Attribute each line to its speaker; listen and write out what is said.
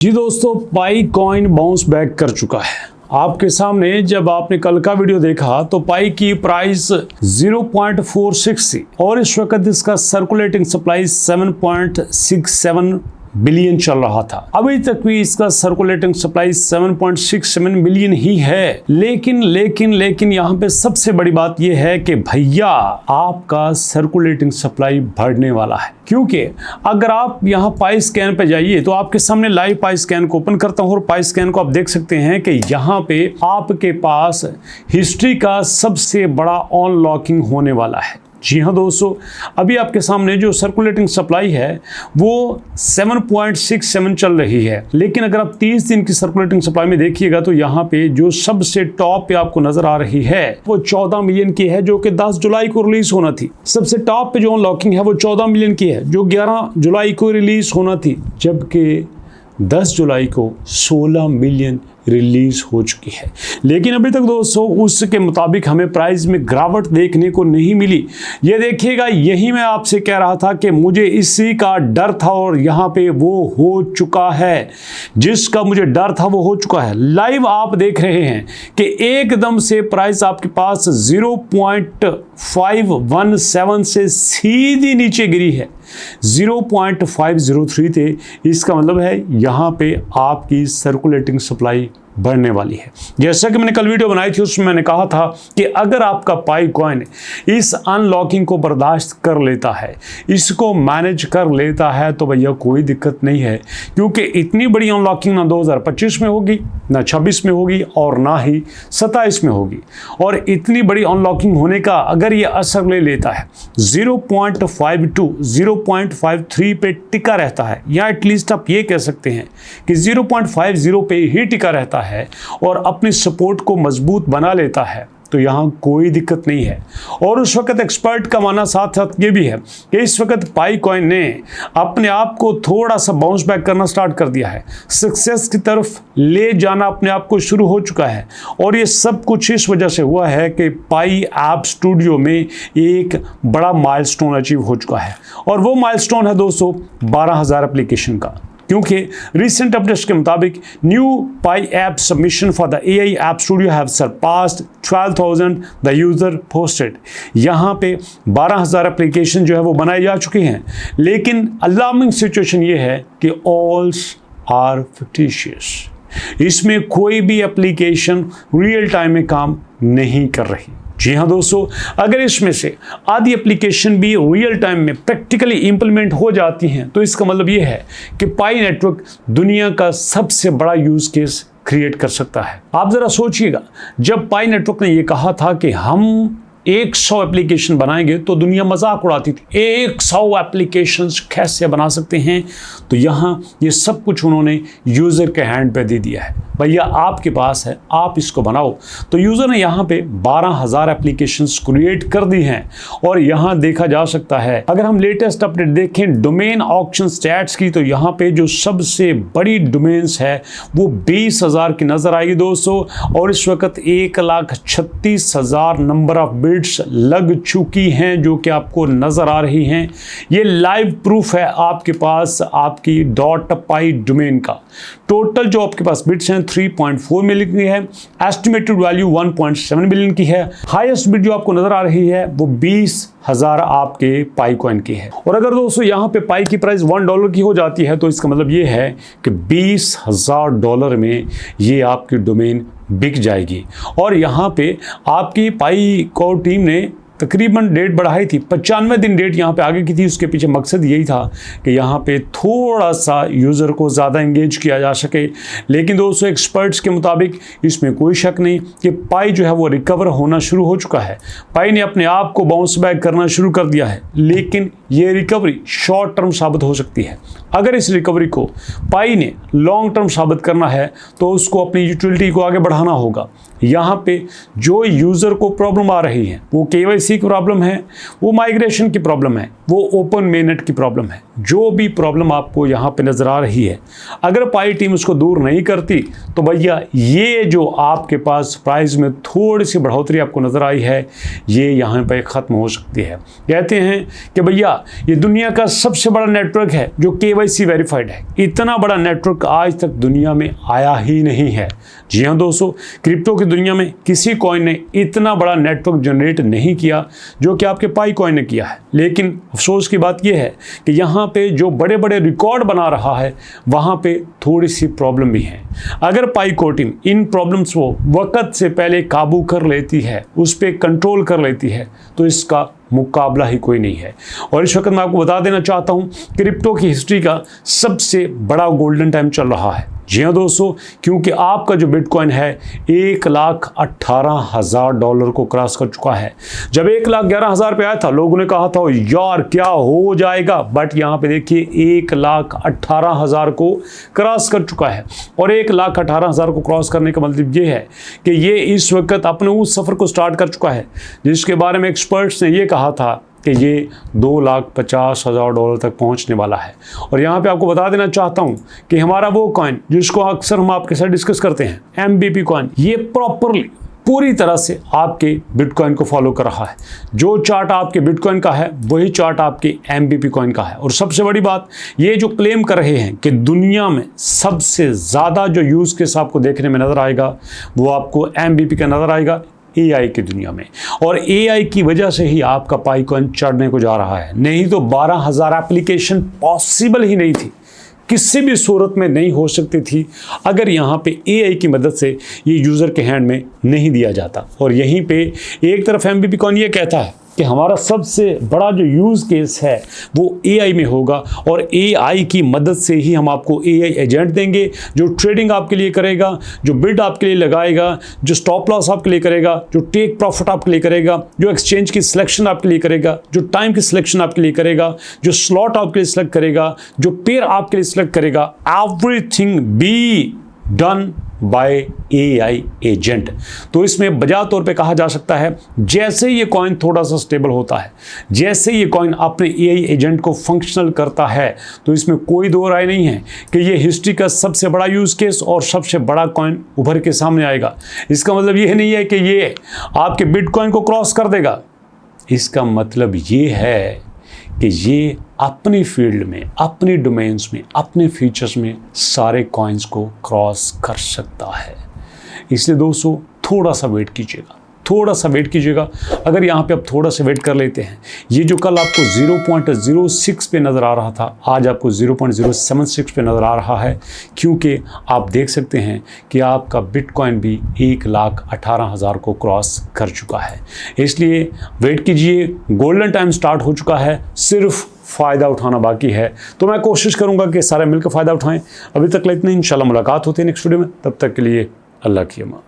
Speaker 1: जी दोस्तों, पाई coin bounce back कर चुका है। आपके सामने जब आपने कल का वीडियो देखा तो पाई की प्राइस 0.46 थी और इस वक्त इसका सर्कुलेटिंग सप्लाई 7.67 बिलियन चल रहा था। अभी तक भी इसका सर्कुलेटिंग सप्लाई 7.67 बिलियन ही है। लेकिन यहाँ पे सबसे बड़ी बात यह है कि भैया आपका सर्कुलेटिंग सप्लाई बढ़ने वाला है, क्योंकि अगर आप यहाँ पाई स्कैन पे जाइए तो आपके सामने लाइव पाई स्कैन को ओपन करता हूँ और पाई स्कैन को आप देख सकते हैं कि यहाँ पे आपके पास हिस्ट्री का सबसे बड़ा अनलॉकिंग होने वाला है। जी हाँ दोस्तों, अभी आपके सामने जो सर्कुलेटिंग सप्लाई है वो 7.67 चल रही है, लेकिन अगर आप 30 दिन की सर्कुलेटिंग सप्लाई में देखिएगा तो यहाँ पे जो सबसे टॉप पे आपको नजर आ रही है वो 14 मिलियन की है, जो कि 10 जुलाई को रिलीज होना थी। सबसे टॉप पे जो अनलॉकिंग है वो 14 मिलियन की है, जो 11 जुलाई को रिलीज होना थी, जबकि 10 जुलाई को 16 मिलियन रिलीज हो चुकी है। लेकिन अभी तक दोस्तों उसके मुताबिक हमें प्राइस में गिरावट देखने को नहीं मिली। ये देखिएगा, यही मैं आपसे कह रहा था कि मुझे इसी का डर था और यहाँ पे वो हो चुका है। जिसका मुझे डर था वो हो चुका है। लाइव आप देख रहे हैं कि एकदम से प्राइस आपके पास 0.517 से सीधी नीचे गिरी है, 0.503 थे। इसका मतलब है यहाँ पे आपकी सर्कुलेटिंग सप्लाई बढ़ने वाली है। जैसा कि मैंने कल वीडियो बनाई थी उसमें मैंने कहा था कि अगर आपका पाई कॉइन इस अनलॉकिंग को बर्दाश्त कर लेता है, इसको मैनेज कर लेता है, तो भैया कोई दिक्कत नहीं है, क्योंकि इतनी बड़ी अनलॉकिंग ना 2025 में होगी, ना 26 में होगी और ना ही 27 में होगी। और इतनी बड़ी अनलॉकिंग होने का अगर ये असर ले लेता है, 0.52 0.53 पे टिका रहता है, या एटलीस्ट आप ये कह सकते हैं कि 0.50 पे ही टिका रहता है और अपनी सपोर्ट को मजबूत बना लेता है, तो यहाँ कोई दिक्कत नहीं है। और उस वक्त एक्सपर्ट का मानना साथ साथ ये भी है कि इस वक्त पाई कॉइन ने अपने आप को थोड़ा सा बाउंस बैक करना स्टार्ट कर दिया है, सक्सेस की तरफ ले जाना अपने आप को शुरू हो चुका है। और ये सब कुछ इस वजह से हुआ है कि पाई ऐप स्टूडियो में एक बड़ा माइलस्टोन अचीव हो चुका है, और वो माइलस्टोन है दोस्तों 12,000 एप्लीकेशन का। क्योंकि रिसेंट अपडेट्स के मुताबिक new pi app submission for the AI app studio have surpassed 12,000 the user posted. यहाँ पे 12,000 एप्लीकेशन जो है वो बनाई जा चुकी हैं, लेकिन अलार्मिंग सिचुएशन ये है कि ऑल्स आर फिक्टिशियस। इसमें कोई भी एप्लीकेशन रियल टाइम में काम नहीं कर रही। जी हाँ दोस्तों, अगर इसमें से आधी एप्लीकेशन भी रियल टाइम में प्रैक्टिकली इंप्लीमेंट हो जाती हैं तो इसका मतलब ये है कि पाई नेटवर्क दुनिया का सबसे बड़ा यूज केस क्रिएट कर सकता है। आप जरा सोचिएगा, जब पाई नेटवर्क ने ये कहा था कि हम 100 एप्लीकेशन बनाएंगे तो दुनिया मजाक उड़ाती थी, 100 एप्लीकेशंस कैसे बना सकते हैं। तो यहाँ ये सब कुछ उन्होंने यूज़र के हैंड पे दे दिया है, भैया आपके पास है, आप इसको बनाओ। तो यूज़र ने यहाँ पे 12,000 एप्लीकेशंस क्रिएट कर दी हैं। और यहाँ देखा जा सकता है, अगर हम लेटेस्ट अपडेट देखें डोमेन ऑक्शन स्टैट्स की, तो यहाँ पे जो सबसे बड़ी डोमेन्स है वो 20,000 की नज़र आएगी दोस्तों। और इस वक्त 1,36,000 नंबर ऑफ बिड्स लग चुकी हैं, जो कि आपको नज़र आ रही हैं। ये लाइव प्रूफ है आपके पास आपकी .पाई डोमेन का। टोटल जो आपके पास बिड्स हैं 3.4 मिलियन की है, एस्टिमेटेड वैल्यू 1.7 बिलियन की है। हाईएस्ट बिड जो आपको नजर आ रही है वो 20,000 आपके पाई कॉइन की है। और अगर दोस्तों यहाँ पे पाई की प्राइस $1 की हो जाती है तो इसका मतलब ये है कि $20,000 में ये आपकी डोमेन बिक जाएगी। और यहाँ पे आपकी पाई को टीम ने तकरीबन डेट बढ़ाई थी, 95 दिन डेट यहाँ पे आगे की थी। उसके पीछे मकसद यही था कि यहाँ पे थोड़ा सा यूज़र को ज़्यादा इंगेज किया जा सके। लेकिन दोस्तों एक्सपर्ट्स के मुताबिक इसमें कोई शक नहीं कि पाई जो है वो रिकवर होना शुरू हो चुका है। पाई ने अपने आप को बाउंस बैक करना शुरू कर दिया है, लेकिन ये रिकवरी शॉर्ट टर्म साबित हो सकती है। अगर इस रिकवरी को पाई ने लॉन्ग टर्म साबित करना है तो उसको अपनी यूटिलिटी को आगे बढ़ाना होगा। यहाँ पे जो यूज़र को प्रॉब्लम आ रही है वो KYC की प्रॉब्लम है, वो माइग्रेशन की प्रॉब्लम है, वो ओपन मेननेट की प्रॉब्लम है। जो भी प्रॉब्लम आपको यहाँ पे नज़र आ रही है, अगर पाई टीम उसको दूर नहीं करती तो भैया ये जो आपके पास प्राइस में थोड़ी सी बढ़ोतरी आपको नज़र आई है, ये यहाँ पे ख़त्म हो सकती है। कहते हैं कि भैया ये दुनिया का सबसे बड़ा नेटवर्क है जो KYC वेरीफाइड है। इतना बड़ा नेटवर्क आज तक दुनिया में आया ही नहीं है। जी हाँ दोस्तों, क्रिप्टो की दुनिया में किसी कॉइन ने इतना बड़ा नेटवर्क जनरेट नहीं किया जो कि आपके पाई कॉइन ने किया है। लेकिन अफसोस की बात यह है कि यहाँ पे जो बड़े बड़े रिकॉर्ड बना रहा है वहाँ पे थोड़ी सी प्रॉब्लम भी है। अगर पाई को टीम इन प्रॉब्लम्स को वक्त से पहले काबू कर लेती है, उस पर कंट्रोल कर लेती है, तो इसका मुकाबला ही कोई नहीं है। और इस वक्त मैं आपको बता देना चाहता हूँ, क्रिप्टो की हिस्ट्री का सबसे बड़ा गोल्डन टाइम चल रहा है। जी हाँ दोस्तों, क्योंकि आपका जो बिटकॉइन है $1,18,000 को क्रॉस कर चुका है। जब 1,11,000 पे आया था, लोगों ने कहा था यार क्या हो जाएगा, बट यहाँ पे देखिए 1,18,000 को क्रॉस कर चुका है। और 1,18,000 को क्रॉस करने का मतलब ये है कि ये इस वक्त अपने उस सफ़र को स्टार्ट कर चुका है जिसके बारे में एक्सपर्ट्स ने ये कहा था कि ये $2,50,000 तक पहुंचने वाला है। और यहाँ पे आपको बता देना चाहता हूँ कि हमारा वो कॉइन जिसको अक्सर हम आपके साथ डिस्कस करते हैं, MBP कॉइन, ये प्रॉपरली पूरी तरह से आपके बिटकॉइन को फॉलो कर रहा है। जो चार्ट आपके बिटकॉइन का है वही चार्ट आपके MBP कॉइन का है। और सबसे बड़ी बात, ये जो क्लेम कर रहे हैं कि दुनिया में सबसे ज़्यादा जो यूज़ केस आपको देखने में नज़र आएगा वो आपको MBP का नज़र आएगा AI की दुनिया में। और AI की वजह से ही आपका पाई कॉइन चढ़ने को जा रहा है। नहीं तो 12,000 एप्लीकेशन पॉसिबल ही नहीं थी, किसी भी सूरत में नहीं हो सकती थी अगर यहाँ पे AI की मदद से ये यूज़र के हैंड में नहीं दिया जाता। और यहीं पे एक तरफ MBP कॉइन ये कहता है कि हमारा सबसे बड़ा जो यूज़ केस है वो AI में होगा और AI की मदद से ही हम आपको AI एजेंट देंगे जो ट्रेडिंग आपके लिए करेगा, जो बिड आपके लिए लगाएगा, जो स्टॉप लॉस आपके लिए करेगा, जो टेक प्रॉफिट आपके लिए करेगा, जो एक्सचेंज की सिलेक्शन आपके लिए करेगा, जो टाइम की सिलेक्शन आपके लिए करेगा, जो स्लॉट आपके लिए सिलेक्ट करेगा, जो पेयर आपके लिए सिलेक्ट करेगा। Everything be done by AI agent. तो इसमें बजा तौर पे कहा जा सकता है, जैसे ये कॉइन थोड़ा सा स्टेबल होता है, जैसे ये कॉइन अपने AI एजेंट को फंक्शनल करता है, तो इसमें कोई दो राय नहीं है कि ये हिस्ट्री का सबसे बड़ा यूज़ केस और सबसे बड़ा कॉइन उभर के सामने आएगा। इसका मतलब ये नहीं है कि ये आपके बिटकॉइन को क्रॉस कर देगा। इसका मतलब ये है कि ये अपनी फील्ड में, अपनी डोमेन्स में, अपने फीचर्स में सारे कॉइन्स को क्रॉस कर सकता है। इसलिए दोस्तों थोड़ा सा वेट कीजिएगा, थोड़ा सा वेट कीजिएगा। अगर यहाँ पे आप थोड़ा सा वेट कर लेते हैं, ये जो कल आपको 0.06 पे नज़र आ रहा था, आज आपको 0.076 पे नज़र आ रहा है, क्योंकि आप देख सकते हैं कि आपका बिटकॉइन भी 1,18,000 को क्रॉस कर चुका है। इसलिए वेट कीजिए, गोल्डन टाइम स्टार्ट हो चुका है, सिर्फ फ़ायदा उठाना बाकी है। तो मैं कोशिश करूँगा कि सारे मिलकर फ़ायदा उठाएँ। अभी तक इतना ही, इंशाल्लाह मुलाकात होती है नेक्स्ट वीडियो में। तब तक के लिए अल्लाह की अमान।